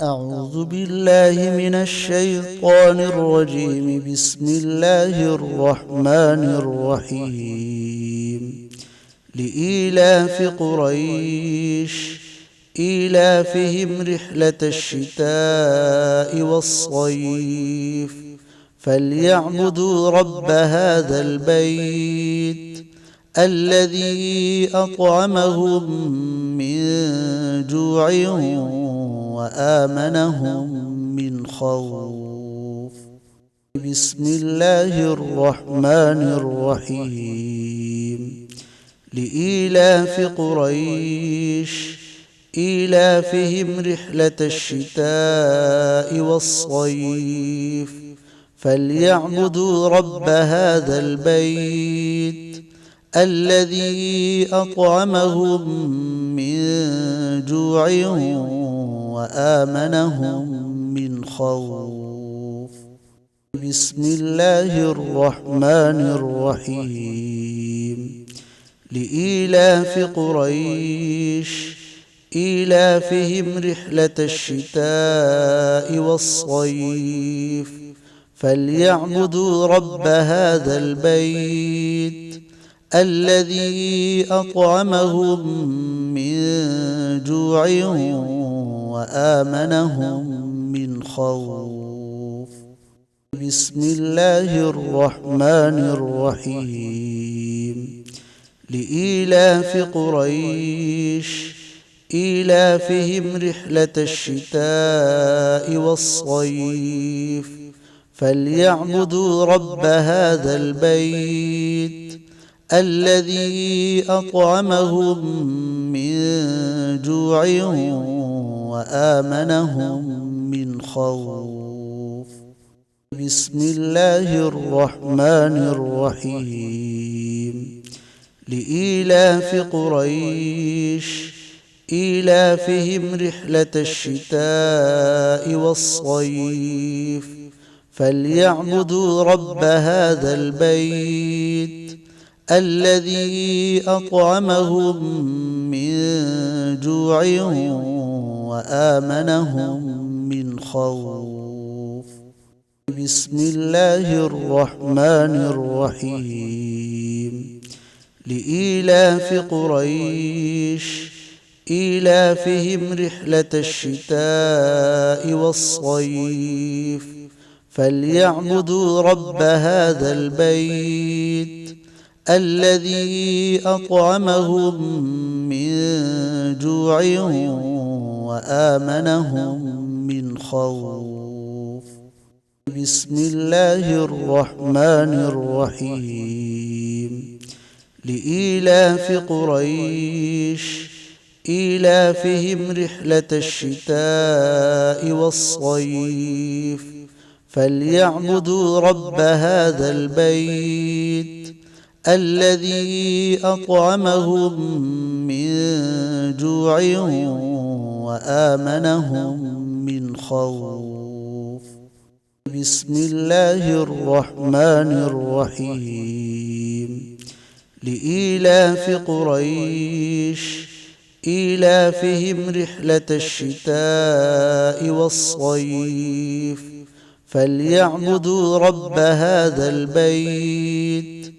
أعوذ بالله من الشيطان الرجيم. بسم الله الرحمن الرحيم. لإيلاف قريش إيلافهم رحلة الشتاء والصيف فليعبدوا رب هذا البيت الذي أطعمهم من جوع وآمنهم من خوف. بسم الله الرحمن الرحيم. لإيلاف قريش إيلافهم رحلة الشتاء والصيف فليعبدوا رب هذا البيت الذي أطعمهم من جوع وآمنهم من خوف. بسم الله الرحمن الرحيم. لإيلاف قريش إيلافهم رحلة الشتاء والصيف فليعبدوا رب هذا البيت الذي أطعمهم من جوع وآمنهم من خوف. بسم الله الرحمن الرحيم. لإيلاف قريش إيلافهم رحلة الشتاء والصيف فليعبدوا رب هذا البيت الذي أطعمهم من جوع وآمنهم من خوف. بسم الله الرحمن الرحيم. لإيلاف قريش إيلافهم رحلة الشتاء والصيف فليعبدوا رب هذا البيت الذي أطعمهم من جوع وآمنهم من خوف. بسم الله الرحمن الرحيم. لإيلاف قريش إيلافهم رحلة الشتاء والصيف فليعبدوا رب هذا البيت الذي أطعمهم من جوع وآمنهم من خوف. بسم الله الرحمن الرحيم. لإيلاف قريش إيلافهم رحلة الشتاء والصيف فليعبدوا رب هذا البيت الذي أطعمهم من جوع وآمنهم من خوف. بسم الله الرحمن الرحيم. لإيلاف قريش إيلافهم رحلة الشتاء والصيف فليعبدوا رب هذا البيت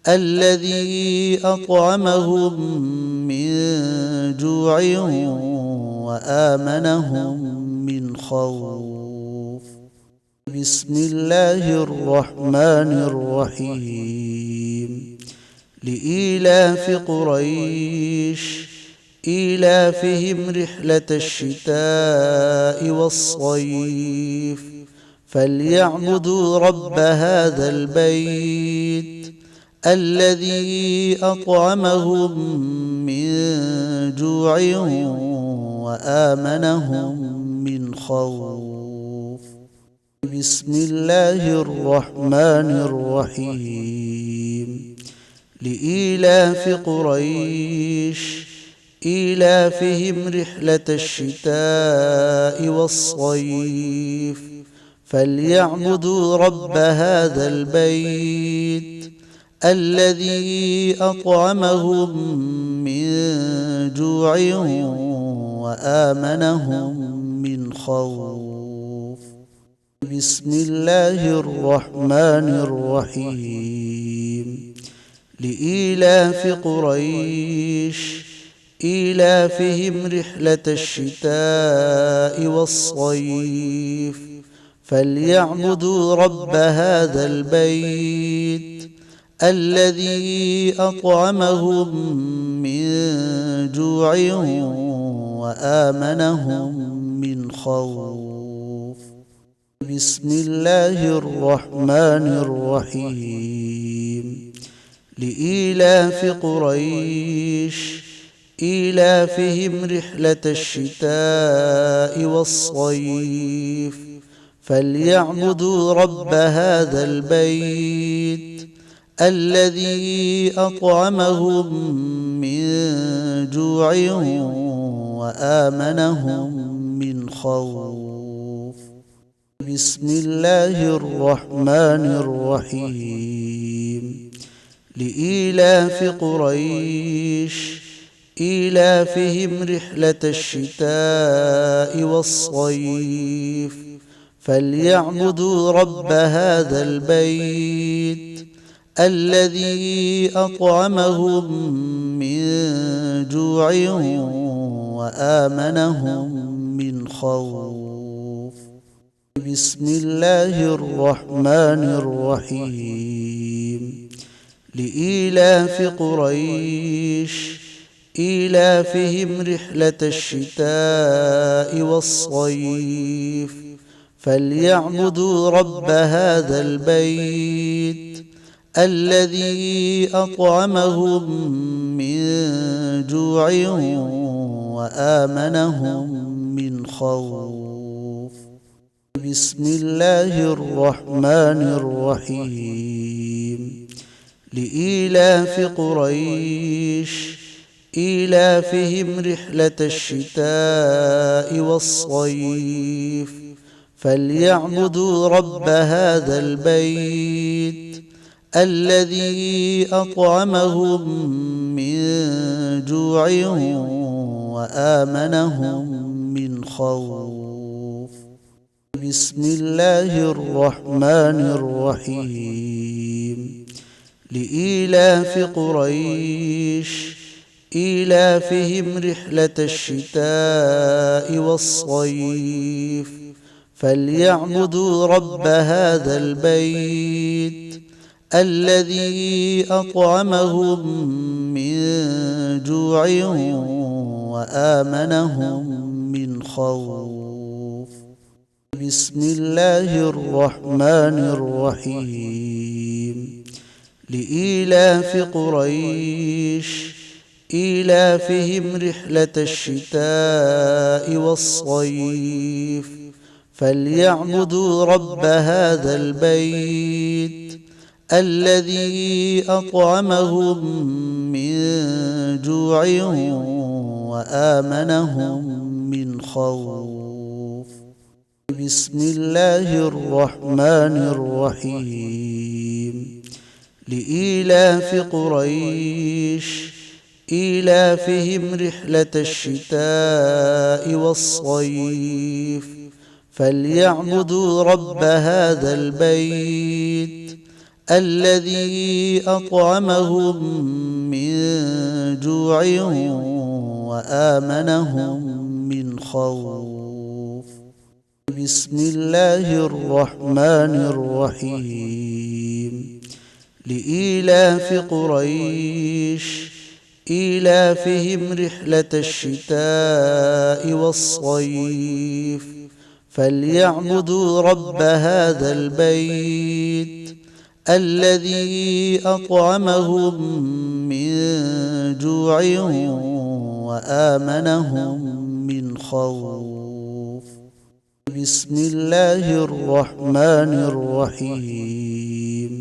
الذي أطعمهم من جوع وآمنهم من خوف. بسم الله الرحمن الرحيم. لإيلاف قريش إيلافهم رحلة الشتاء والصيف فليعبدوا رب هذا البيت الذي أطعمهم من جوع وآمنهم من خوف. بسم الله الرحمن الرحيم. لإيلاف قريش إيلافهم رحلة الشتاء والصيف فليعبدوا رب هذا البيت الذي أطعمهم من جوع وآمنهم من خوف. خوف. بسم الله الرحمن الرحيم. لإيلاف قريش إيلافهم رحلة الشتاء والصيف فليعبدوا رب هذا البيت الذي أطعمهم من جوع وآمنهم من خوف. بسم الله الرحمن الرحيم. لإيلاف قريش إيلافهم رحلة الشتاء والصيف فليعبدوا رب هذا البيت الذي أطعمهم من جوع وآمنهم من خوف. بسم الله الرحمن الرحيم. لإيلاف قريش إيلافهم رحلة الشتاء والصيف فليعبدوا رب هذا البيت الذي أطعمهم من جوع وآمنهم من خوف. بسم الله الرحمن الرحيم. لإيلاف قريش إيلافهم رحلة الشتاء والصيف فليعبدوا رب هذا البيت الذي أطعمهم من جوع وآمنهم من خوف. بسم الله الرحمن الرحيم. لإيلاف قريش إيلافهم رحلة الشتاء والصيف فليعبدوا رب هذا البيت الذي أطعمهم من جوع وآمنهم من خوف. بسم الله الرحمن الرحيم. لإيلاف قريش إيلافهم رحلة الشتاء والصيف فليعبدوا رب هذا البيت الذي أطعمهم من جوع وآمنهم من خوف. بسم الله الرحمن الرحيم. لإيلاف قريش إيلافهم رحلة الشتاء والصيف فليعبدوا رب هذا البيت الذي أطعمهم من جوع وآمنهم من خوف. بسم الله الرحمن الرحيم. لإيلاف قريش إيلافهم رحلة الشتاء والصيف فليعبدوا رب هذا البيت الذي أطعمهم من جوع وآمنهم من خوف. بسم الله الرحمن الرحيم. لإيلاف قريش إيلافهم رحلة الشتاء والصيف فليعبدوا رب هذا البيت الذي أطعمهم من جوع وآمنهم من خوف. بسم الله الرحمن الرحيم.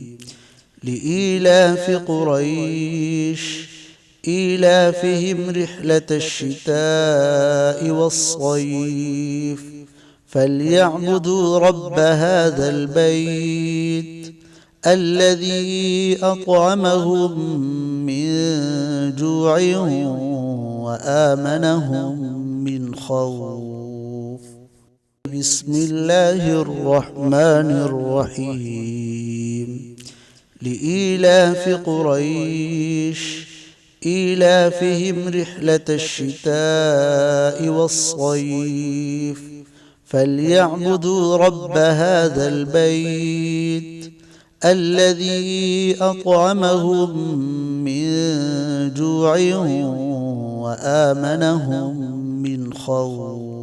لإيلاف قريش إيلافهم رحلة الشتاء والصيف فليعبدوا رب هذا البيت الذي أطعمهم من جوع وآمنهم من خوف. بسم الله الرحمن الرحيم لإيلاف قريش إيلافهم رحلة الشتاء والصيف فليعبدوا رب هذا البيت الذي أطعمهم من جوع وآمنهم من خوف.